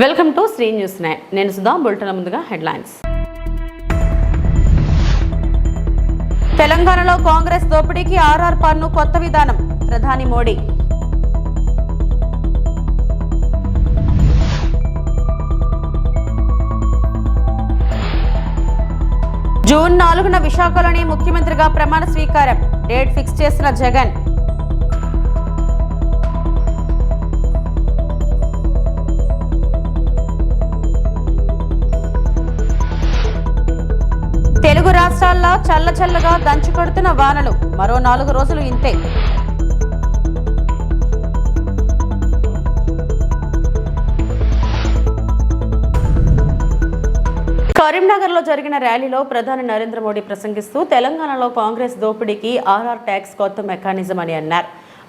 Welcome to Shri news 9. నేను Sudha. Bulletin ముందుగా headlines. తెలంగాణలో కాంగ్రెస్ దోపిడీకి ఆర్ఆర్ పన్ను కొత్త విధానం, ప్రధాని మోడీ. జూన్ 4న విశాఖలోని ముఖ్యమంత్రిగా ప్రమాణ స్వీకారం, డేట్ ఫిక్స్ చేసిన జగన్. తెలుగు రాష్ట్రాల్లో చల్లచల్లగా దంచుకొడుతున్న వానలు, మరో 4 రోజులు ఇంతే. కరీంనగర్లో జరిగిన ర్యాలీలో ప్రధాని నరేంద్ర మోడీ ప్రసంగిస్తూ తెలంగాణలో కాంగ్రెస్ దోపిడీకి ఆర్ఆర్ ట్యాక్స్ కొత్త మెకానిజం అని అన్నారు.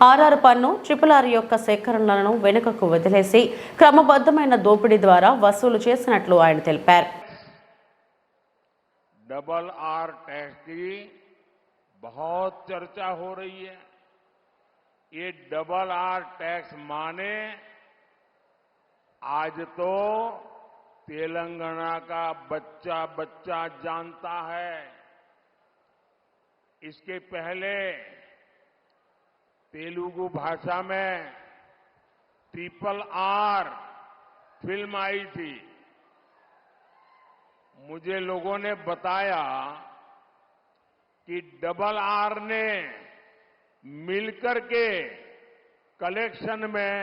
ఆర్ఆర్ పన్ను RRR యొక్క సేకరణలను వెనుకకు వదిలేసి క్రమబద్ధమైన దోపిడీ ద్వారా వసూలు చేసినట్లు ఆయన తెలిపారు. RRR टैक्स की बहुत चर्चा हो रही है. ये RRR टैक्स माने आज तो तेलंगाना का बच्चा बच्चा जानता है. इसके पहले तेलुगु भाषा में RRR फिल्म आई थी. मुझे लोगों ने बताया कि RRR ने मिलकर के कलेक्शन में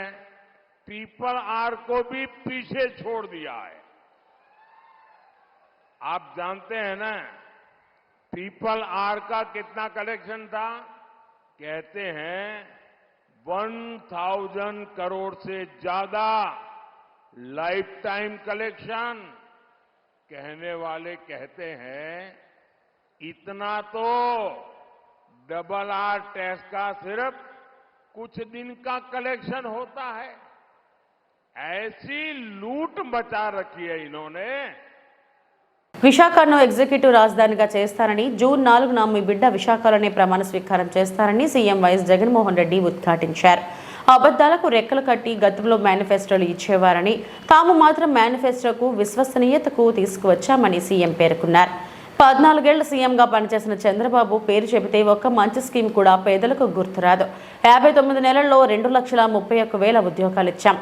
RRR को भी पीछे छोड़ दिया है. आप जानते हैं ना RRR का कितना कलेक्शन था? कहते हैं 1000 करोड़ से ज्यादा लाइफ टाइम कलेक्शन. कहने वाले कहते हैं इतना तो RRR टैक्स का सिर्फ कुछ दिन का कलेक्शन होता है. ऐसी लूट मचा रखी है इन्होंने. విశాఖను ఎగ్జిక్యూటివ్ రాజధానిగా చేస్తారని, జూన్ 4న మీ బిడ్డ విశాఖలోనే ప్రమాణ స్వీకారం చేస్తారని సీఎం వైఎస్ జగన్మోహన్ రెడ్డి ఉద్ఘాటించారు. అబద్దాలకు రెక్కలు కట్టి గతంలో మేనిఫెస్టోలు ఇచ్చేవారని, తాము మాత్రం మేనిఫెస్టోకు విశ్వసనీయతకు తీసుకువచ్చామని సీఎం పేర్కొన్నారు. 14 ఏళ్ల సీఎంగా పనిచేసిన చంద్రబాబు పేరు చెబితే ఒక్క మంచి స్కీమ్ కూడా పేదలకు గుర్తురాదు. 59 నెలల్లో 2,31,000 ఉద్యోగాలు ఇచ్చాం.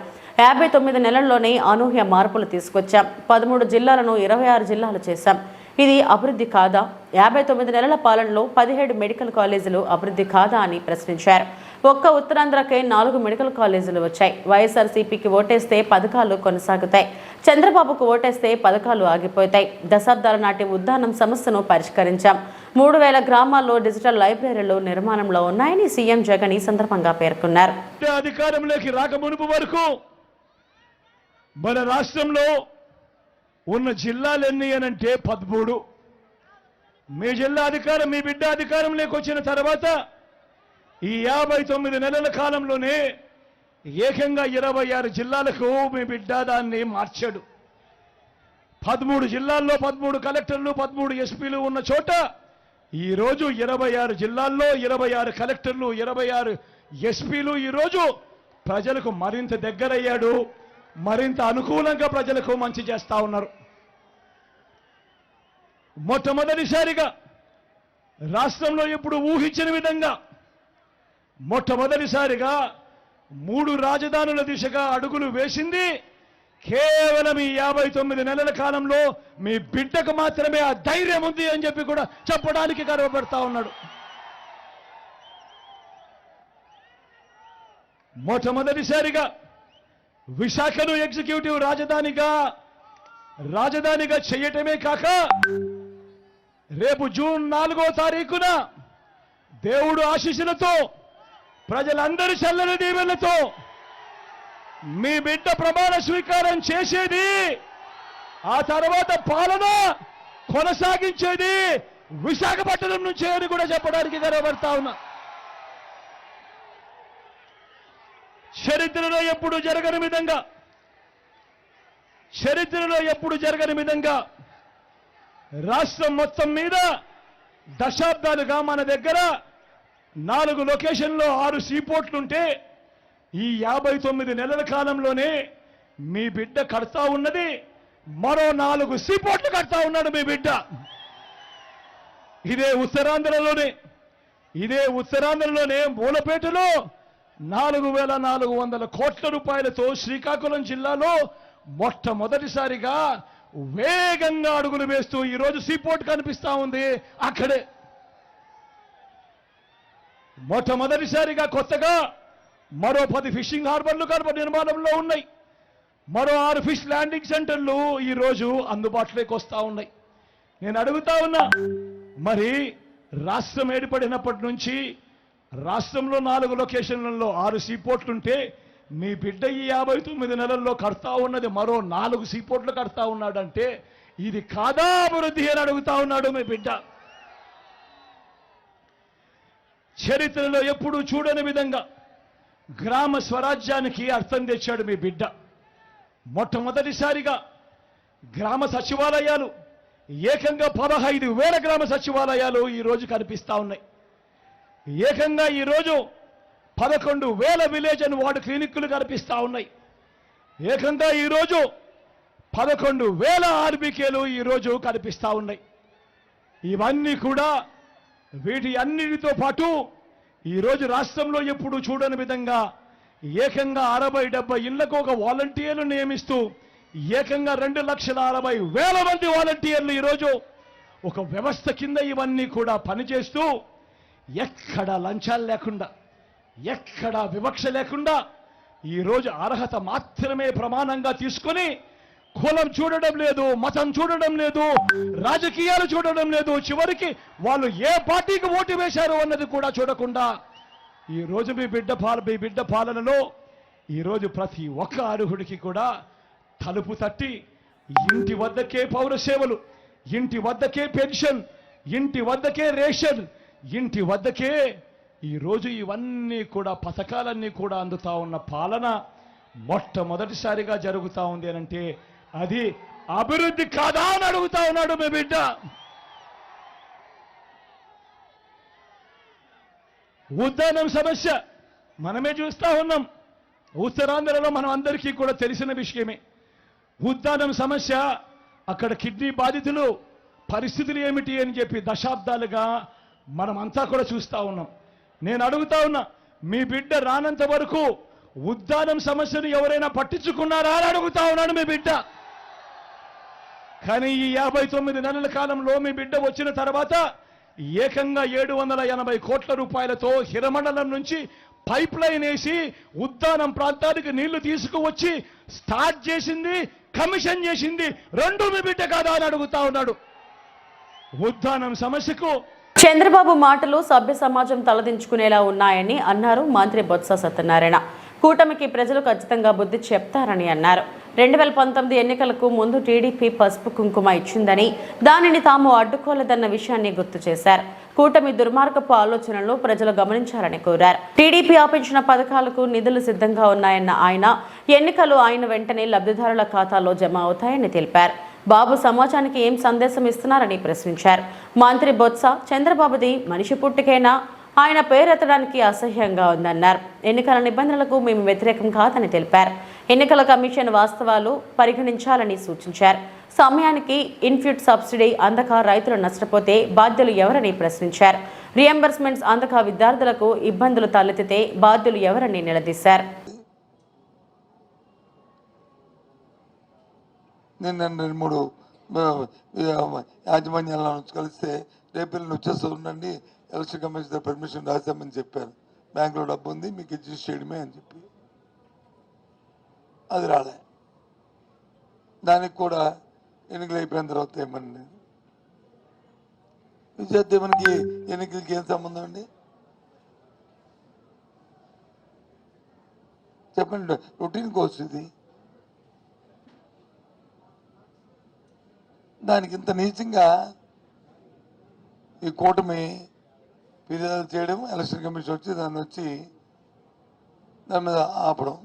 59 నెలల్లోనే అనూహ్య మార్పులు తీసుకొచ్చాం. 13 జిల్లాలను 26 జిల్లాలు చేశాం. ఇది అభివృద్ధి కాదా? 59 నెలల పాలనలో 17 మెడికల్ కాలేజీలు అభివృద్ధి కాదా అని ప్రశ్నించారు. ఒక్క ఉత్తరాంధ్రకే 4 మెడికల్ కాలేజీలు వచ్చాయి. వైఎస్ఆర్సీపీకి ఓటేస్తే పథకాలు కొనసాగుతాయి, చంద్రబాబుకు ఓటేస్తే పథకాలు ఆగిపోతాయి. దశాబ్దాల నాటి ఉద్దానం సమస్యను పరిష్కరించాం. 3000 గ్రామాల్లో డిజిటల్ లైబ్రరీలు నిర్మాణంలో ఉన్నాయని సీఎం జగన్ ఈ సందర్భంగా పేర్కొన్నారు. అధికారంలోకి రాకమునుపు వరకు మన రాష్ట్రంలో ఉన్న జిల్లాలెన్ని అనంటే 13. మీ జిల్లా అధికారం, మీ బిడ్డ అధికారంలోకి వచ్చిన తర్వాత ఈ 59 నెలల కాలంలోనే ఏకంగా 26 జిల్లాలకు మీ బిడ్డ దాన్ని మార్చాడు. 13 జిల్లాల్లో 13 కలెక్టర్లు, 13 ఎస్పీలు ఉన్న చోట ఈరోజు 26 జిల్లాల్లో 26 కలెక్టర్లు, 26 ఎస్పీలు ఈరోజు ప్రజలకు మరింత దగ్గరయ్యాడు. మరింత అనుకూలంగా ప్రజలకు మంచి చేస్తా ఉన్నారు. మొట్టమొదటిసారిగా రాష్ట్రంలో ఇప్పుడు ఊహించిన విధంగా మొట్టమొదటిసారిగా 3 రాజధానుల దిశగా అడుగులు వేసింది కేవలం ఈ 59 నెలల కాలంలో మీ బిడ్డకు మాత్రమే ఆ ధైర్యం ఉంది అని చెప్పి కూడా చెప్పడానికి గర్వపడతా ఉన్నాడు. మొట్టమొదటిసారిగా విశాఖను ఎగ్జిక్యూటివ్ రాజధానిగా చేయటమే కాక రేపు జూన్ 4వ తారీఖున దేవుడు ఆశీస్సులతో, ప్రజలందరి చల్లని దీవెనలతో మీ బిడ్డ ప్రమాణ స్వీకారం చేసేది, ఆ తర్వాత పాలన కొనసాగించేది విశాఖపట్నం నుంచే అని కూడా చెప్పడానికి గర్వపడతా ఉన్నా. చరిత్రలో ఎప్పుడు జరగని విధంగా రాష్ట్రం మొత్తం మీద దశాబ్దాలుగా మన దగ్గర 4 లొకేషన్లో 6 సీపోర్ట్లుంటే ఈ 59 నెలల కాలంలోనే మీ బిడ్డ కడతా ఉన్నది మరో 4 సీపోర్ట్లు కడతా ఉన్నాడు మీ బిడ్డ. ఇదే ఉత్తరాంధ్రలోనే మూలపేటలో 4,400 కోట్ల రూపాయలతో శ్రీకాకుళం జిల్లాలో మొట్టమొదటిసారిగా వేగంగా అడుగులు వేస్తూ ఈరోజు సీపోర్ట్ కనిపిస్తా ఉంది. అక్కడే మొట్టమొదటిసారిగా కొత్తగా మరో 10 ఫిషింగ్ హార్బర్లు నిర్మాణంలో ఉన్నాయి. మరో 6 ఫిష్ ల్యాండింగ్ సెంటర్లు ఈరోజు అందుబాటులోకి వస్తా ఉన్నాయి. నేను అడుగుతా ఉన్నా, మరి రాష్ట్రం ఏర్పడినప్పటి నుంచి రాష్ట్రంలో 4 లొకేషన్లలో 6 సీపోర్ట్లుంటే మీ బిడ్డ ఈ 59 నెలల్లో కడతా ఉన్నది మరో 4 సీపోర్ట్లు కడతా ఉన్నాడంటే ఇది కాదా అభివృద్ధి అని అడుగుతా ఉన్నాడు మీ బిడ్డ. చరిత్రలో ఎప్పుడూ చూడని విధంగా గ్రామ స్వరాజ్యానికి అర్థం తెచ్చాడు మీ బిడ్డ. మొట్టమొదటిసారిగా గ్రామ సచివాలయాలు ఏకంగా 15,000 గ్రామ సచివాలయాలు ఈరోజు కనిపిస్తా ఉన్నాయి. ఏకంగా ఈరోజు 11,000 విలేజ్ అండ్ వార్డు క్లినిక్లు కనిపిస్తా ఉన్నాయి. ఏకంగా ఈరోజు 11,000 ఆర్బీకేలు ఈరోజు కనిపిస్తా ఉన్నాయి. ఇవన్నీ కూడా వీటి అన్నిటితో పాటు ఈరోజు రాష్ట్రంలో ఎప్పుడు చూడని విధంగా ఏకంగా 60-70 ఇళ్లకు ఒక వాలంటీర్లు నియమిస్తూ ఏకంగా 2,60,000 మంది వాలంటీర్లు ఈరోజు ఒక వ్యవస్థ కింద ఇవన్నీ కూడా పనిచేస్తూ ఎక్కడ లంచాలు లేకుండా, ఎక్కడ వివక్ష లేకుండా ఈరోజు అర్హత మాత్రమే ప్రమాణంగా తీసుకొని కులం చూడడం లేదు, మతం చూడడం లేదు, రాజకీయాలు చూడడం లేదు, చివరికి వాళ్ళు ఏ పార్టీకి ఓటు వేశారు అన్నది కూడా చూడకుండా ఈరోజు మీ బిడ్డ పాలనలో ఈరోజు ప్రతి ఒక్క అర్హుడికి కూడా తలుపు తట్టి ఇంటి వద్దకే పౌర సేవలు, ఇంటి వద్దకే పెన్షన్, ఇంటి వద్దకే రేషన్, ఇంటి వద్దకే ఈరోజు ఇవన్నీ కూడా పథకాలన్నీ కూడా అందుతా ఉన్న పాలన మొట్టమొదటిసారిగా జరుగుతా ఉంది అంటే అది అభివృద్ధి కాదా అని అడుగుతా ఉన్నాడు మీ బిడ్డ. ఉద్దానం సమస్య మనమే చూస్తా ఉన్నాం. ఉత్తరాంధ్రలో మనం అందరికీ కూడా తెలిసిన విషయమే. ఉద్దానం సమస్య, అక్కడ కిడ్నీ బాధితులు పరిస్థితులు ఏమిటి అని చెప్పి దశాబ్దాలుగా మనమంతా కూడా చూస్తా ఉన్నాం. నేను అడుగుతా ఉన్నా, మీ బిడ్డ రానంత వరకు ఉద్దానం సమస్యను ఎవరైనా పట్టించుకున్నారా అని అడుగుతా ఉన్నాడు మీ బిడ్డ. కానీ ఈ 59 నెలల కాలంలో మీ బిడ్డ వచ్చిన తర్వాత ఏకంగా 780 కోట్ల రూపాయలతో హిరమండలం నుంచి పైప్ లైన్ వేసి ఉద్దానం ప్రాంతానికి నీళ్లు తీసుకువచ్చి స్టార్ట్ చేసింది, కమిషన్ చేసింది రెండు మీ బిడ్డ కాదా అని అడుగుతా ఉన్నాడు. ఉద్దానం సమస్యకు చంద్రబాబు మాటలు సభ్య సమాజం తలదించుకునేలా ఉన్నాయని అన్నారు మంత్రి బొత్స సత్యనారాయణ. కూటమికి ప్రజలు ఖచ్చితంగా బుద్ధి చెప్తారని అన్నారు. 2019 ఎన్నికలకు ముందు టీడీపీ పసుపు కుంకుమ ఇచ్చిందని, దానిని తాము అడ్డుకోలేదన్న విషయాన్ని గుర్తు చేశారు. కూటమి దుర్మార్గపు ఆలోచనలు ప్రజలు గమనించాలని కోరారు. టీడీపీ ఆపించిన పథకాలకు నిధులు సిద్ధంగా ఉన్నాయన్న ఆయన, ఎన్నికలు అయిన వెంటనే లబ్ధిదారుల ఖాతాలో జమ అవుతాయని తెలిపారు. బాబు సమాజానికి ఏం సందేశం ఇస్తున్నారని ప్రశ్నించారు. మంత్రి బొత్స, చంద్రబాబుది మనిషి పుట్టుకేనా, ఆయన పేరెత్తడానికి అసహ్యంగా ఉందన్నారు. ఎన్నికల నిబంధనలకు మేము వ్యతిరేకం కాదని తెలిపారు. ఎన్నికల కమిషన్ వాస్తవాలు పరిగణించాలని సూచించారు. సమయానికి ఇన్పుట్ సబ్సిడీ అందక రైతులు నష్టపోతే బాధ్యులు ఎవరని ప్రశ్నించారు. రియంబర్స్మెంట్స్ అందక విద్యార్థులకు ఇబ్బందులు తలెత్తితే బాధ్యులు ఎవరని నిలదీశారు. నేను 2-3 యాజమాన్యాలను కలిస్తే రేపు వచ్చేస్తూ ఉండండి, ఎలక్షన్ కమిషన్ పర్మిషన్ రాశామని చెప్పారు. బ్యాంకులో డబ్బు ఉంది, మీకు రిజిస్టర్ చేయడమే అని చెప్పి అది రాలే. దానికి కూడా ఎన్నికలు అయిపోయిన తర్వాత ఏమని విద్యార్థి మనకి ఎన్నికలకి ఏం సంబంధం అండి చెప్పండి. రొటీన్ కోర్స్ ఇది, దానికి ఇంత నీచంగా ఈ కూటమి ఫిర్యాదు చేయడం, ఎలక్షన్ కమిషన్ వచ్చి దాని మీద ఆపడం,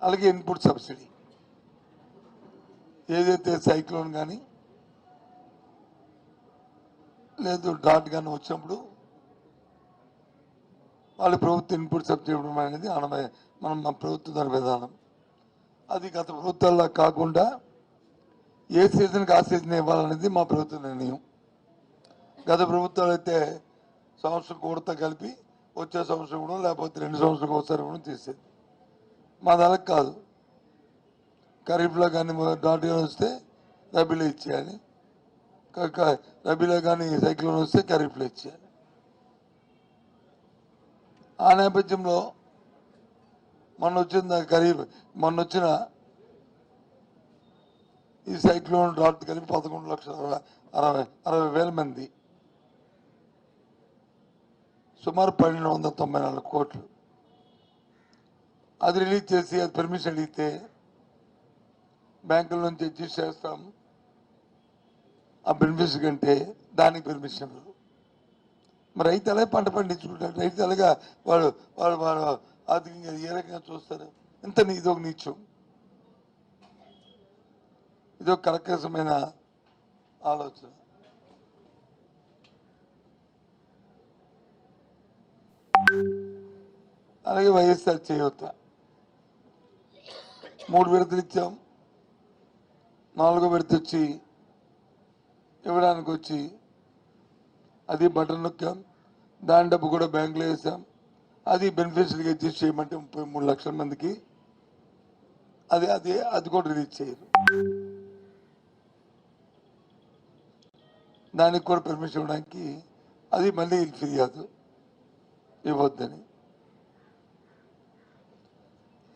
అలాగే ఇన్పుట్ సబ్సిడీ ఏదైతే సైక్లోన్ కానీ లేదు డాట్ కానీ వచ్చినప్పుడు వాళ్ళు ప్రభుత్వ ఇన్పుట్ సబ్సిడీ ఇవ్వడం అనేది మన ప్రభుత్వ దాని విధానం. అది గత ప్రభుత్వాల్లో కాకుండా ఏ సీజన్కి ఆ సీజన్ ఇవ్వాలనేది మా ప్రభుత్వ నిర్ణయం. గత ప్రభుత్వాలు అయితే సంవత్సరం కూడతో కలిపి వచ్చే సంవత్సరం కూడా లేకపోతే 2 సంవత్సరాలకు ఒకసారి కూడా తీసేది. మా దానికి కాదు, ఖరీఫ్లో కానీ డాట్ వస్తే రబీలో ఇచ్చేయాలి, రబీలో కానీ సైక్లోన్ వస్తే ఖరీఫ్లో ఇచ్చేయాలి. ఆ నేపథ్యంలో మొన్న వచ్చిన ఈ సైక్లోన్ డ్రాట్ కలిపి 11,60,000 మంది, సుమారు 1,294 కోట్లు. అది రిలీజ్ చేసి అది పర్మిషన్ అడిగితే బ్యాంకుల నుంచి అడ్జస్ట్ చేస్తాం ఆ బెనిఫిట్స్ కంటే దానికి పర్మిషన్. మరి రైతు అలాగే పంట పండించుకుంటాడు, రైతు అలాగా వాడు ఆర్థికంగా ఏ రకంగా చూస్తారు? ఇదొక నీచం, ఇదొక కర్కశమైన ఆలోచన. అలాగే వైఎస్ఆర్ చేయూత 3 విడతలు ఇచ్చాం, 4వ విడత వచ్చి ఇవ్వడానికి వచ్చి అది బటన్ నొక్కాం, దాని డబ్బు కూడా బ్యాంకులో వేసాం. అది బెనిఫిషరీగా అడ్జస్ట్ చేయమంటే 33 లక్షల మందికి అది కూడా రిలీజ్ చేయరు. దానికి కూడా పర్మిషన్ ఇవ్వడానికి అది మళ్ళీ ఫిర్యాదు ఇవ్వద్దని.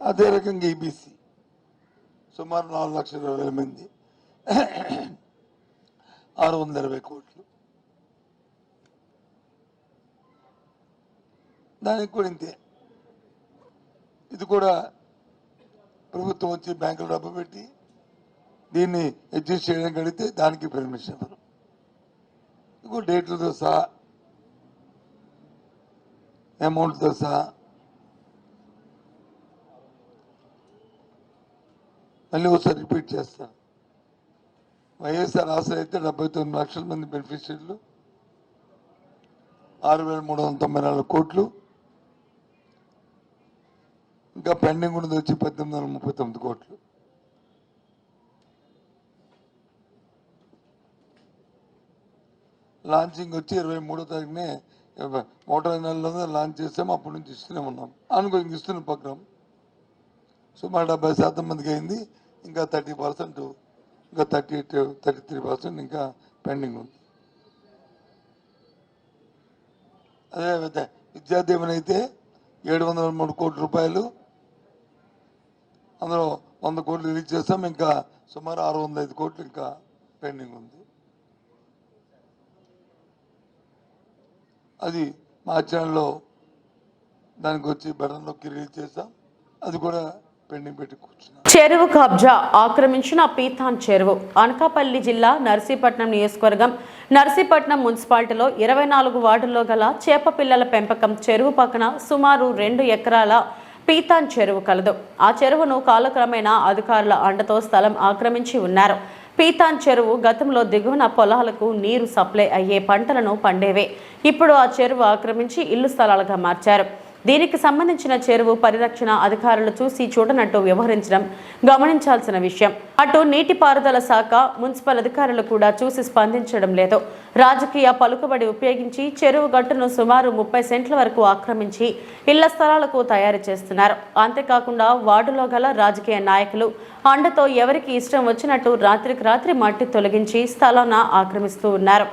అదే రకంగా ఈబీసీ సుమారు 4,20,000 మంది 620 కోట్లు, దానికి కూడా ఇంతే. ఇది కూడా ప్రభుత్వం వచ్చి బ్యాంకులో డబ్బు పెట్టి దీన్ని అడ్జస్ట్ చేయడానికి అడిగితే దానికి పర్మిషన్ ఇవ్వరు. ఇంకో డేట్లతో సహా అమౌంట్తో సహా. మళ్ళీ ఒకసారి రిపీట్ చేస్తాను, వైఎస్ఆర్ ఆసరా అయితే 79 లక్షల మంది బెనిఫిషరీలు, 6,394 కోట్లు. ఇంకా పెండింగ్ ఉన్నది వచ్చి 1,839 కోట్లు. లాంచింగ్ వచ్చి 23వ తారీఖునే 1 నెలలోనే లాంచ్ చేసాము. అప్పటి నుంచి ఇస్తూనే ఉన్నాం, ఇస్తున్న ప్రోగ్రాం సుమారు 70% మందికి అయింది. ఇంకా 30%, ఇంకా 33% ఇంకా పెండింగ్ ఉంది. అదే విద్యాదీవెన అయితే 703 కోట్ల రూపాయలు, అందులో 100 కోట్లు రిలీజ్ చేస్తాం. ఇంకా సుమారు 605 కోట్లు ఇంకా పెండింగ్ ఉంది. అది మార్చి నెలలో దానికి వచ్చి బటన్ నొక్కి రిలీజ్ చేస్తాం. అది కూడా పెండింగ్ పెట్టి కూర్చున్నాం. చెరువు కబ్జా ఆక్రమించిన పీతాన్ చెరువు. అనకాపల్లి జిల్లా నర్సీపట్నం నియోజకవర్గం నర్సీపట్నం మున్సిపాలిటీలో 24 వార్డుల్లో గల చేప పిల్లల పెంపకం చెరువు పక్కన సుమారు 2 ఎకరాల పీతాన్ చెరువు కలదు. ఆ చెరువును కాలక్రమేణా అధికారుల అండతో స్థలం ఆక్రమించి ఉన్నారు. పీతాన్ చెరువు గతంలో దిగువన పొలాలకు నీరు సప్లై అయ్యే పంటలను పండేవే. ఇప్పుడు ఆ చెరువు ఆక్రమించి ఇల్లు స్థలాలుగా మార్చారు. దీనికి సంబంధించిన చెరువు పరిరక్షణ అధికారులు చూసి చూడనట్టు వ్యవహరించడం గమనించాల్సిన విషయం. అటు నీటిపారుదల శాఖ, మున్సిపల్ అధికారులు కూడా చూసి స్పందించడం లేదు. రాజకీయ పలుకుబడి ఉపయోగించి చెరువు గట్టును సుమారు 30 సెంట్ల వరకు ఆక్రమించి ఇళ్ల స్థలాలకు తయారు చేస్తున్నారు. అంతేకాకుండా వార్డులో గల రాజకీయ నాయకులు అండతో ఎవరికి ఇష్టం వచ్చినట్టు రాత్రికి రాత్రి మట్టి తొలగించి స్థలాన్ని ఆక్రమిస్తూ ఉన్నారు.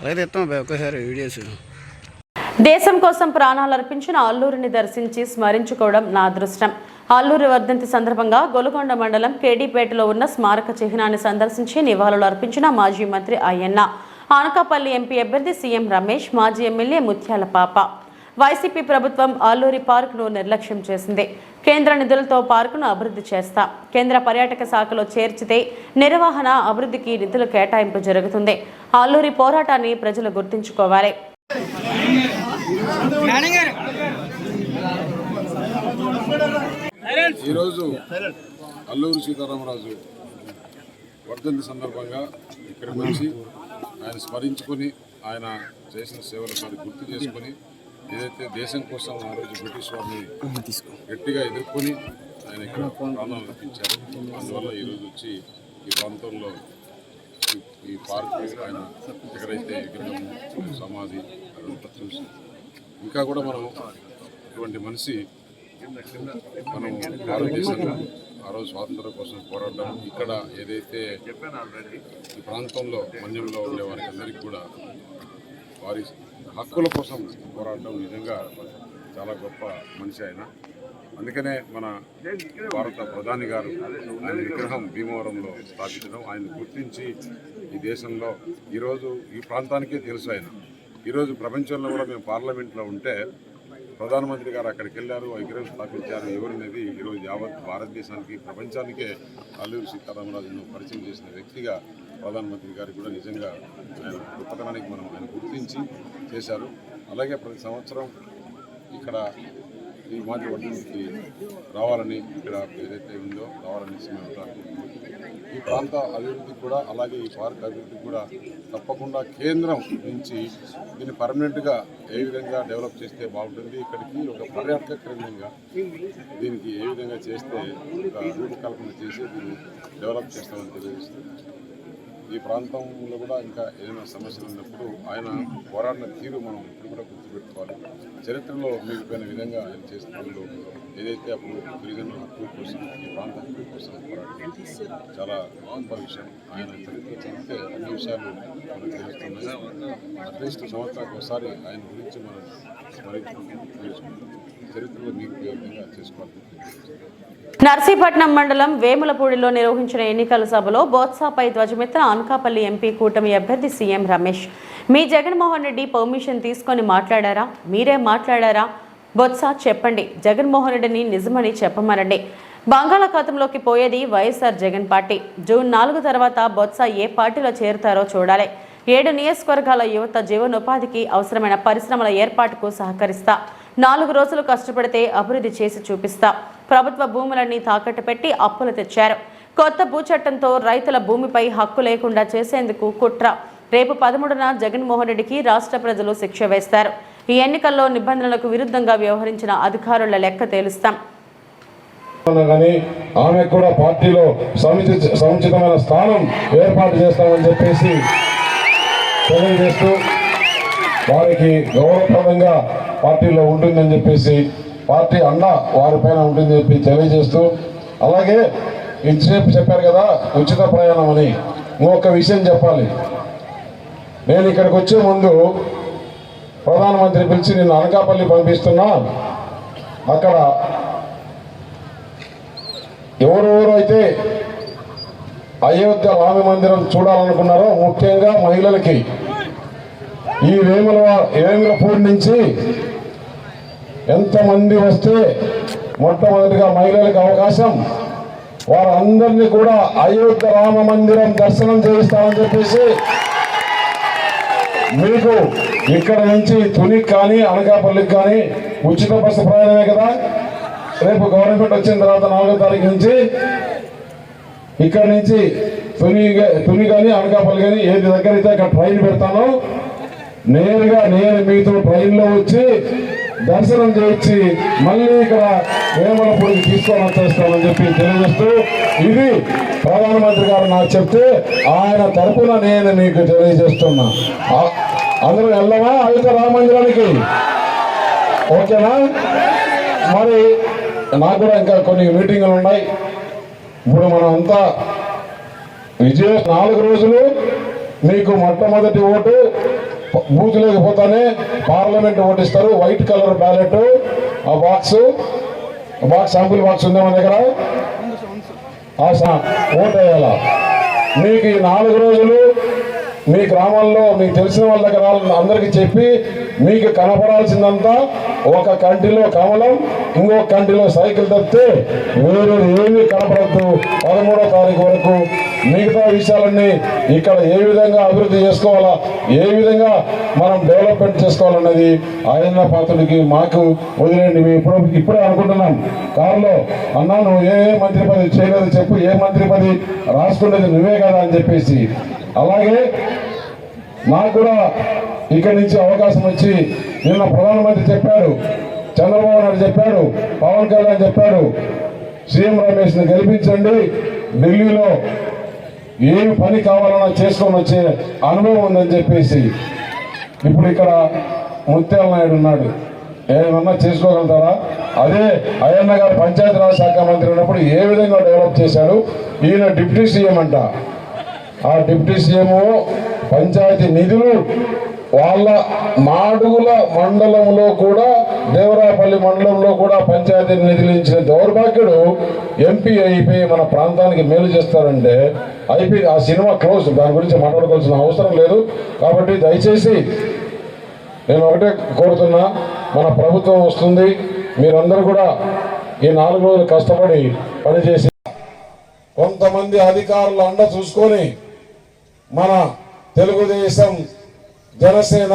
అలాగే ఎత్తాం ఒక్కసారి వీడియోస్. దేశం కోసం ప్రాణాలు అర్పించిన అల్లూరిని దర్శించి స్మరించుకోవడం నా అదృష్టం. అల్లూరి వర్ధంతి సందర్భంగా గొలుగొండ మండలం కేడీపేటలో ఉన్న స్మారక చిహ్నాన్ని సందర్శించి నివాళులు అర్పించిన మాజీ మంత్రి అయ్యన్న, అనకాపల్లి ఎంపీ అభ్యర్థి సీఎం రమేష్, మాజీ ఎమ్మెల్యే ముత్యాల పాప. వైసీపీ ప్రభుత్వం అల్లూరి పార్కును నిర్లక్ష్యం చేసింది. కేంద్ర నిధులతో పార్కును అభివృద్ధి చేస్తా, కేంద్ర పర్యాటక శాఖలో చేర్చితే నిర్వహణ అభివృద్ధికి నిధుల కేటాయింపు జరుగుతుంది. అల్లూరి పోరాటాన్ని ప్రజలు గుర్తుంచుకోవాలి. ఈరోజు అల్లూరి సీతారామరాజు వర్ధంతి సందర్భంగా ఇక్కడికి వచ్చి ఆయన స్మరించుకొని ఆయన చేసిన సేవలు గుర్తు చేసుకొని ఏదైతే దేశం కోసం ఆ రోజు బ్రిటిష్ వారిని గట్టిగా ఎదుర్కొని ఆయన ఇక్కడ ప్రాణాలు అర్పించారు. అందువల్ల ఈరోజు వచ్చి ఈ ప్రాంతంలో ఈ పార్కు ఆయన ఎక్కడైతే విగ్రహం సమాధి అదంతా చూసి ఇంకా కూడా మనం ఇటువంటి మనిషి మనం భారతదేశంలో ఆ రోజు స్వాతంత్రం కోసం పోరాటం ఇక్కడ ఏదైతే ఈ ప్రాంతంలో మన్యంలో ఉండే వారికి అందరికీ కూడా వారి హక్కుల కోసం పోరాటం నిజంగా చాలా గొప్ప మనిషి ఆయన. అందుకనే మన భారత ప్రధాని గారు ఆయన విగ్రహం భీమవరంలో స్థాపించడం, ఆయన గుర్తించి ఈ దేశంలో ఈరోజు ఈ ప్రాంతానికే తెలుసు ఆయన. ఈరోజు ప్రపంచంలో కూడా మేము పార్లమెంట్లో ఉంటే ప్రధానమంత్రి గారు అక్కడికి వెళ్ళారు, విగ్రహం స్థాపించారు. ఎవరినేది ఈరోజు యావత్ భారతదేశానికి ప్రపంచానికే అల్లూరి సీతారామరాజును పరిచయం చేసిన వ్యక్తిగా ప్రధానమంత్రి గారికి కూడా నిజంగా ఆయన గొప్పతనానికి మనం ఆయన గుర్తించి చేశారు. అలాగే ప్రతి సంవత్సరం ఇక్కడ ఈ మాజీ వర్ధంతికి రావాలని ఇక్కడ ఏదైతే ఉందో రావాలని ఈ ప్రాంత అభివృద్ధికి కూడా అలాగే ఈ పార్క్ అభివృద్ధికి కూడా తప్పకుండా కేంద్రం నుంచి దీన్ని పర్మనెంట్గా ఏ విధంగా డెవలప్ చేస్తే బాగుంటుంది, ఇక్కడికి ఒక పర్యాటక కేంద్రంగా దీనికి ఏ విధంగా చేస్తే ఒక రూపకల్పన చేసి దీన్ని డెవలప్ చేస్తామని తెలియజేస్తుంది. ఈ ప్రాంతంలో కూడా ఇంకా ఏదైనా సమస్యలు ఉన్నప్పుడు ఆయన పోరాడిన తీరు మనం ఇప్పుడు కూడా గుర్తుపెట్టుకోవాలి. చరిత్రలో మిగిలిపోయిన విధంగా ఆయన చేసిన పనులు ఏదైతే అప్పుడు గిరిజనుల హక్కుల కోసం ఈ ప్రాంత హక్కుల కోసం పోరాడి చాలా గొప్ప విషయం. ఆయన చరిత్ర చదివితే అన్ని విషయాలు మనకు తెలుస్తున్నాయి. అట్లీస్ట్ సంవత్సరానికి ఒకసారి ఆయన గురించి మనం చరిత్రలో మిగిలిపోయే విధంగా చేసుకోవాలి. నర్సీపట్నం మండలం వేములపూడిలో నిర్వహించిన ఎన్నికల సభలో బొత్సాపై ధ్వజమెత్తిన అనకాపల్లి ఎంపీ కూటమి అభ్యర్థి సీఎం రమేష్. మీ జగన్మోహన్ రెడ్డి పర్మిషన్ తీసుకొని మాట్లాడారా? మీరే మాట్లాడారా? బొత్స చెప్పండి. జగన్మోహన్ రెడ్డిని నిజమని చెప్పమనండి. బంగాళాఖాతంలోకి పోయేది వైఎస్ఆర్ జగన్ పార్టీ. జూన్ 4 తర్వాత బొత్స ఏ పార్టీలో చేరుతారో చూడాలి. 7 నియోజకవర్గాల యువత జీవనోపాధికి అవసరమైన పరిశ్రమల ఏర్పాటుకు సహకరిస్తా. 4 రోజులు కష్టపడితే అభివృద్ధి చేసి చూపిస్తా. ప్రభుత్వ భూములన్నీ తాకట్టు పెట్టి అప్పులు తెచ్చారు. కొత్త భూ చట్టంతో రైతుల భూమిపై హక్కు లేకుండా చేసేందుకు కుట్ర. రేపు 13న జగన్మోహన్ రెడ్డికి రాష్ట్ర ప్రజలు శిక్ష వేస్తారు. ఈ ఎన్నికల్లో నిబంధనలకు విరుద్ధంగా వ్యవహరించిన అధికారుల లెక్క తేలుస్తాం. ఆమె కూడా పార్టీలో సముచితమైన స్థానం ఏర్పాటు చేస్తామని చెప్పేసి తెలియజేస్తూ వారికి గౌరవప్రదంగా పార్టీలో ఉంటుందని చెప్పేసి పార్టీ అండ వారిపైన ఉంటుందని చెప్పి తెలియజేస్తూ, అలాగే ఇంతసేపు చెప్పారు కదా ఉచిత ప్రయాణం అని, ఇంకొక విషయం చెప్పాలి. నేను ఇక్కడికి వచ్చే ముందు ప్రధానమంత్రి పిలిచి నిన్ను అనకాపల్లి పంపిస్తున్నా, అక్కడ ఎవరెవరైతే అయోధ్య రామ మందిరం చూడాలనుకున్నారో ముఖ్యంగా మహిళలకి ఈ వేములపూడి నుంచి ఎంతమంది వస్తే మొట్టమొదటిగా మహిళలకు అవకాశం, వారందరినీ కూడా అయోధ్య రామ మందిరం దర్శనం చేయిస్తామని చెప్పేసి మీకు ఇక్కడ నుంచి తునికి కానీ అనకాపల్లికి కానీ ఉచిత బస్సు ప్రయాణమే కదా. రేపు గవర్నమెంట్ వచ్చిన తర్వాత 4వ తారీఖు నుంచి ఇక్కడ నుంచి తుని కానీ అనకాపల్లి కానీ ఏది దగ్గర అయితే అక్కడ ట్రైన్ పెడతాను, నేరుగా నేను మీతో ట్రైన్లో వచ్చి దర్శనం చేయించి మళ్ళీ ఇక్కడ వేములపూడికి తీసుకొని వచ్చేస్తామని చెప్పి తెలియజేస్తూ, ఇది ప్రధానమంత్రి గారు నాకు చెప్తే ఆయన తరపున నేను మీకు తెలియజేస్తున్నా. అందరూ వెళ్ళవా అయోధ్య రామ మందిరానికి? ఓకేనా? మరి నాకు కూడా ఇంకా కొన్ని మీటింగులు ఉన్నాయి. ఇప్పుడు మనం అంతా 4 రోజులు మీకు మొట్టమొదటి ఓటు బూత్ లేకపోతానే పార్లమెంట్ ఓటిస్తారు. వైట్ కలర్ బ్యాలెట్ ఆ బాక్స్ శాంపుల్ బాక్స్ ఉందా మన దగ్గర, ఓట్ వేయాలా. మీకు ఈ 4 రోజులు మీ గ్రామాల్లో మీకు తెలిసిన వాళ్ళ దగ్గర అందరికీ చెప్పి మీకు కనపడాల్సిందంతా ఒక కంటిలో కమలం, ఇంకొక కంటిలో సైకిల్ తప్పితే వేరే ఏమీ కనపడద్దు. 13వ తారీఖు వరకు మిగతా విషయాలన్నీ ఇక్కడ ఏ విధంగా అభివృద్ధి చేసుకోవాలా, ఏ విధంగా మనం డెవలప్మెంట్ చేసుకోవాలన్నది ఆయన పాత్రుడికి మాకు వదిలేండి. మేము ఇప్పుడే అనుకుంటున్నాం కారులో, అన్నా నువ్వు ఏ మంత్రి పదవి చేయలేదు చెప్పు, ఏ మంత్రి పదవి రాసుకునేది నువ్వే కదా అని చెప్పేసి. అలాగే నాకు కూడా ఇక్కడి నుంచి అవకాశం వచ్చి నిన్న ప్రధానమంత్రి చెప్పాడు, చంద్రబాబు నాయుడు చెప్పాడు, పవన్ కళ్యాణ్ చెప్పాడు, సీఎం రమేష్ని గెలిపించండి, ఢిల్లీలో ఏమి పని కావాలన్నా చేసుకొని వచ్చే అనుభవం ఉందని చెప్పేసి. ఇప్పుడు ఇక్కడ ముత్యాల నాయుడు ఉన్నాడు, ఏమన్నా చేసుకోగలుగుతారా? అదే అయ్యన్న గారు పంచాయతీరాజ్ శాఖ మంత్రి ఉన్నప్పుడు ఏ విధంగా డెవలప్ చేశాడు. ఈయన డిప్యూటీ సీఎం అంట. ఆ డిప్యూటీ సీఎం పంచాయతీ నిధులు వాళ్ళ మాడుగుల మండలంలో కూడా, దేవరాపల్లి మండలంలో కూడా పంచాయతీ నిధులు ఇచ్చిన దౌర్భాగ్యుడు ఎంపీ అయిపోయి మన ప్రాంతానికి మేలు చేస్తారంటే అయిపోయి ఆ సినిమా క్లోజ్. దాని గురించి మాట్లాడుకోవాల్సిన అవసరం లేదు. కాబట్టి దయచేసి నేను ఒకటే కోరుతున్నా, మన ప్రభుత్వం వస్తుంది, మీరందరూ కూడా ఈ 4 రోజులు కష్టపడి పనిచేసి కొంతమంది అధికారులు అండ చూసుకొని మన తెలుగుదేశం, జనసేన,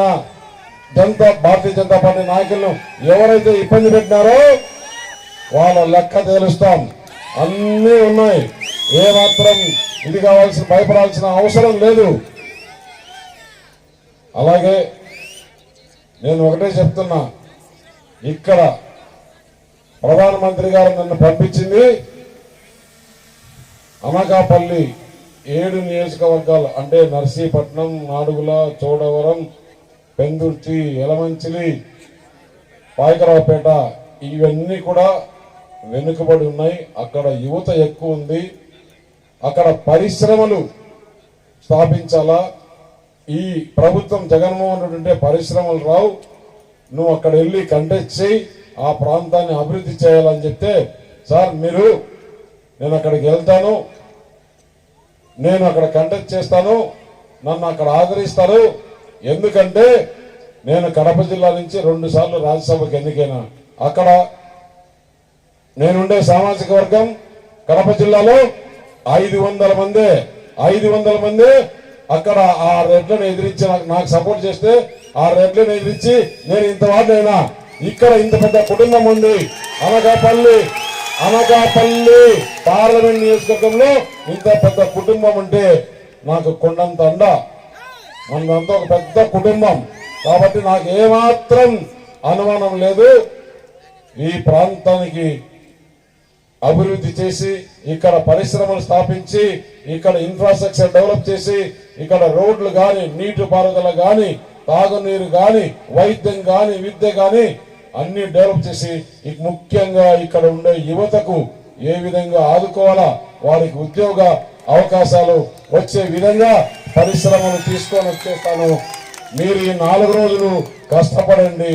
భారతీయ జనతా పార్టీ నాయకులను ఎవరైతే ఇబ్బంది పెట్టినారో వాళ్ళ లెక్క తేలుస్తాం. అన్నీ ఉన్నాయి, ఏమాత్రం ఇది భయపడాల్సిన అవసరం లేదు. అలాగే నేను ఒకటే చెప్తున్నా, ఇక్కడ ప్రధానమంత్రి గారు నన్ను పంపించింది అనకాపల్లి 7 నియోజకవర్గాలు, అంటే నర్సీపట్నం, మాడుగుల, చోడవరం, పెందుర్తి, యలమంచిలి, పాయకరావుపేట, ఇవన్నీ కూడా వెనుకబడి ఉన్నాయి. అక్కడ యువత ఎక్కువ ఉంది. అక్కడ పరిశ్రమలు స్థాపించాలా. ఈ ప్రభుత్వం జగన్మోహన్ రెడ్డి ఉంటే పరిశ్రమలు రావు, నువ్వు అక్కడ వెళ్ళి కంటెస్ట్ చేయి, ఆ ప్రాంతాన్ని అభివృద్ధి చేయాలని చెప్తే, సార్ నేను అక్కడికి వెళ్తాను, నేను అక్కడ కంటెస్ట్ చేస్తాను, నన్ను అక్కడ ఆదరిస్తారు. ఎందుకంటే నేను కడప జిల్లా నుంచి 2 సార్లు రాజ్యసభకు ఎన్నికైనా. అక్కడ నేనుండే సామాజిక వర్గం కడప జిల్లాలో 500 మంది అక్కడ ఆ రెడ్లను ఎదిరించి నాకు సపోర్ట్ చేస్తే, ఆ రెడ్లను ఎదిరించి నేను ఇంత వాడినైనా. ఇక్కడ ఇంత పెద్ద కుటుంబం ఉంది. అనకాపల్లి పార్లమెంట్ నియోజకవర్గంలో ఇంత పెద్ద కుటుంబం ఉంటే నాకు కొండంత అండ. మనదంతా ఒక పెద్ద కుటుంబం కాబట్టి నాకు ఏమాత్రం అనుమానం లేదు. ఈ ప్రాంతానికి అభివృద్ధి చేసి, ఇక్కడ పరిశ్రమలు స్థాపించి, ఇక్కడ ఇన్ఫ్రాస్ట్రక్చర్ డెవలప్ చేసి, ఇక్కడ రోడ్లు గాని, నీటిపారుదల గాని, తాగునీరు గాని, వైద్యం గాని, విద్య గాని అన్ని డెవలప్ చేసి, ముఖ్యంగా ఇక్కడ ఉండే యువతకు ఏ విధంగా ఆదుకోవాలా, వారికి ఉద్యోగ అవకాశాలు వచ్చే విధంగా పరిశ్రమలు తీసుకొని వచ్చేస్తాను. మీరు ఈ 4 రోజులు కష్టపడండి,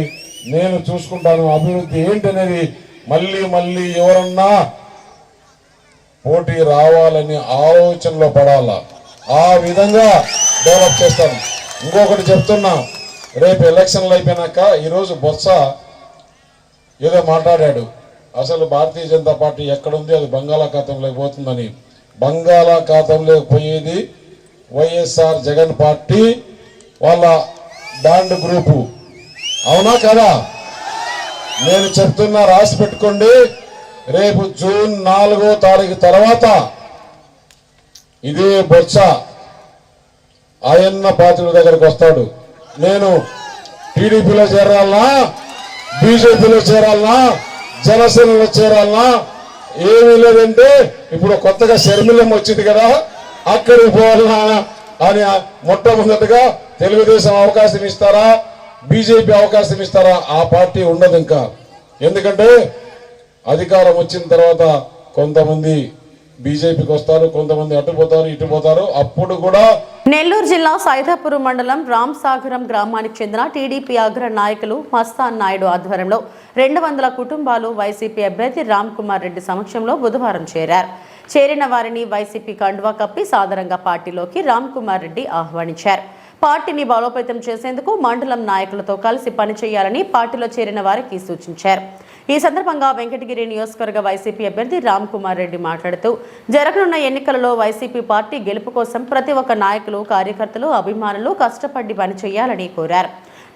నేను చూసుకుంటాను. అభివృద్ధి ఏంటనేది మళ్ళీ ఎవరన్నా పోటీ రావాలని ఆలోచనలో పడాలా, ఆ విధంగా డెవలప్ చేస్తాను. ఇంకొకటి చెప్తున్నా, రేపు ఎలక్షన్లు అయిపోయినాక ఈరోజు బొత్స ఏదో మాట్లాడాడు, అసలు భారతీయ జనతా పార్టీ ఎక్కడుంది, అది బంగాళాఖాతంలోకి పోతుందని. బంగాళాఖాతంలోకి పోయేది వైఎస్ఆర్ జగన్ పార్టీ వాళ్ళ బ్యాండ్ గ్రూపు, అవునా కదా? నేను చెప్తున్నా, రాసి పెట్టుకోండి. రేపు జూన్ 4వ తారీఖు తర్వాత ఇదే బొత్స ఆయన్న పాత్రుల దగ్గరకు వస్తాడు. నేను టీడీపీలో చేరాలనా, బీజేపీలో చేరాలనా, జనసేనలో చేరాలనా, ఏమీ లేదంటే ఇప్పుడు కొత్తగా షర్మిలం వచ్చింది కదా, అక్కడికి పోవాలనా అని మొట్టమొదటిగా తెలుగుదేశం అవకాశం ఇస్తారా, బీజేపీ అవకాశం ఇస్తారా? ఆ పార్టీ ఉండదు ఇంకా. ఎందుకంటే అధికారం వచ్చిన తర్వాత కొంతమంది బీజేపీకి వస్తారు, కొంతమంది అటుపోతారు, ఇటుపోతారు. అప్పుడు కూడా నెల్లూరు జిల్లా సైదాపురం మండలం రాంసాగరం గ్రామానికి చెందిన టీడీపీ అగ్ర నాయకులు మస్తాన్ నాయుడు ఆధ్వర్యంలో 200 కుటుంబాలు వైసీపీ అభ్యర్థి రామ్ కుమార్ రెడ్డి సమక్షంలో బుధవారం చేరారు. చేరిన వారిని వైసీపీ కండువా కప్పి సాదరంగా పార్టీలోకి రామ్ కుమార్ రెడ్డి ఆహ్వానించారు. పార్టీని బలోపేతం చేసేందుకు మండలం నాయకులతో కలిసి పనిచేయాలని పార్టీలో చేరిన వారికి సూచించారు. ఈ సందర్భంగా వెంకటగిరి నియోజకవర్గ వైసీపీ అభ్యర్థి రామ్ కుమార్ రెడ్డి మాట్లాడుతూ జరగనున్న ఎన్నికలలో వైసీపీ పార్టీ గెలుపు కోసం ప్రతి ఒక్క నాయకులు, కార్యకర్తలు, అభిమానులు కష్టపడి పనిచేయాలని కోరారు.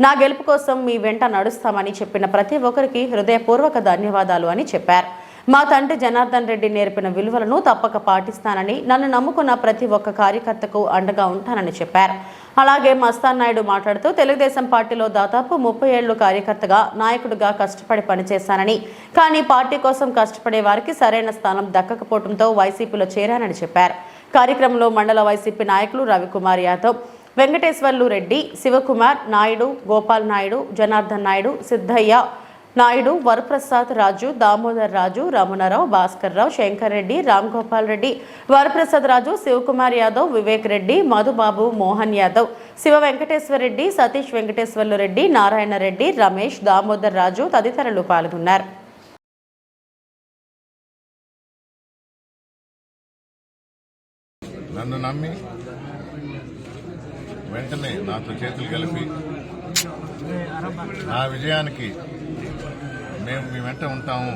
నా గెలుపు కోసం మీ వెంట నడుస్తామని చెప్పిన ప్రతి ఒక్కరికి హృదయపూర్వక ధన్యవాదాలు అని చెప్పారు. మా తండ్రి జనార్దన్ రెడ్డి నేర్పిన విలువలను తప్పక పాటిస్తానని, నన్ను నమ్ముకున్న ప్రతి ఒక్క కార్యకర్తకు అండగా ఉంటానని చెప్పారు. అలాగే మస్తాన్ నాయుడు మాట్లాడుతూ తెలుగుదేశం పార్టీలో దాదాపు 30 ఏళ్లు కార్యకర్తగా, నాయకుడిగా కష్టపడి పనిచేశానని, కానీ పార్టీ కోసం కష్టపడే వారికి సరైన స్థానం దక్కకపోవడంతో వైసీపీలో చేరానని చెప్పారు. కార్యక్రమంలో మండల వైసీపీ నాయకులు రవికుమార్ యాదవ్, వెంకటేశ్వర్లు రెడ్డి, శివకుమార్ నాయుడు, గోపాల్ నాయుడు, జనార్దన్ నాయుడు, సిద్ధయ్య నాయుడు, వరప్రసాద్ రాజు, దామోదర్ రాజు, రమణారావు, భాస్కర్ రావు, శంకర్ రెడ్డి, రామ్ గోపాల్ రెడ్డి, వరప్రసాద్ రాజు, శివకుమార్ యాదవ్, వివేక్ రెడ్డి, మధుబాబు, మోహన్ యాదవ్, శివ వెంకటేశ్వర రెడ్డి, సతీష్ వెంకటేశ్వర్లు రెడ్డి, నారాయణ రెడ్డి, రమేష్, దామోదర్ రాజు తదితరులు పాల్గొన్నారు. నన్ను నమ్మి వెంటనే నాతో చేతులు కలిపి నా విజయానికి మేము మీ వెంట ఉంటాము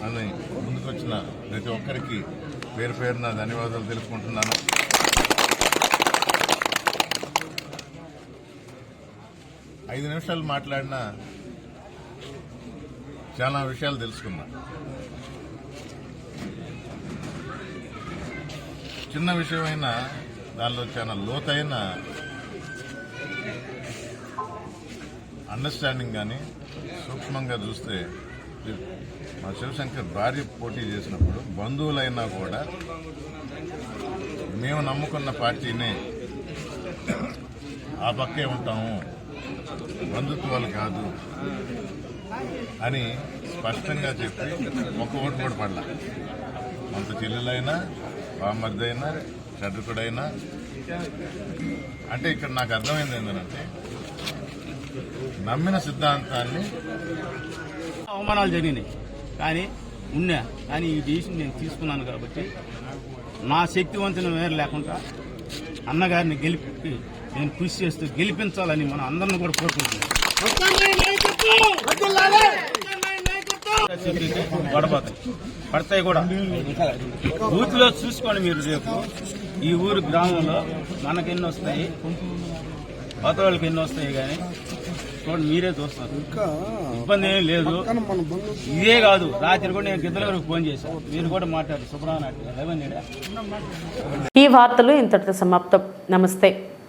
అని ముందుకొచ్చిన ప్రతి ఒక్కరికి పేరు పేరున ధన్యవాదాలు తెలుపుకుంటున్నాను. ఐదు నిమిషాలు మాట్లాడినా చాలా విషయాలు తెలుసుకున్నా. చిన్న విషయమైనా దానిలో చాలా లోతైన అండర్స్టాండింగ్ కానీ సూక్ష్మంగా చూస్తే మా శివశంకర్ భార్య పోటీ చేసినప్పుడు బంధువులైనా కూడా మేము నమ్ముకున్న పార్టీనే ఆ పక్కే ఉంటాము, బంధుత్వాలు కాదు అని స్పష్టంగా చెప్పి ఒక్క ఓటు కూడా పడలా. అంత చెల్లెలైనా, బామర్దైనా, చదువుకుడైనా. అంటే ఇక్కడ నాకు అర్థమైంది ఏంటంటే నమ్మిన సిద్ధాంతాన్ని అవమానాలు జరిగినాయి కానీ ఈ డిసిషన్ నేను తీసుకున్నాను కాబట్టి నా శక్తివంతుని వేరు లేకుండా అన్నగారిని గెలిపి నేను కృషి చేస్తూ గెలిపించాలని మనం అందరిని కూడా కోరుకుంటున్నాం. పడతాయి కూడా బూత్లో చూసుకోండి మీరు. రేపు ఈ ఊరు గ్రామంలో మనకెన్ని వస్తాయి, పాత వాళ్ళకి ఎన్ని వస్తాయి కానీ చూడండి, మీరే చూస్తారు. ఇబ్బంది ఏం లేదు. ఇదే కాదు, రాత్రి కూడా నేను గిద్దల వరకు ఫోన్ చేశాను, మీరు కూడా మాట్లాడారు. సుబ్రహ్మణ్య ఈ వార్తలు ఇంతటితో సమాప్తం. నమస్తే.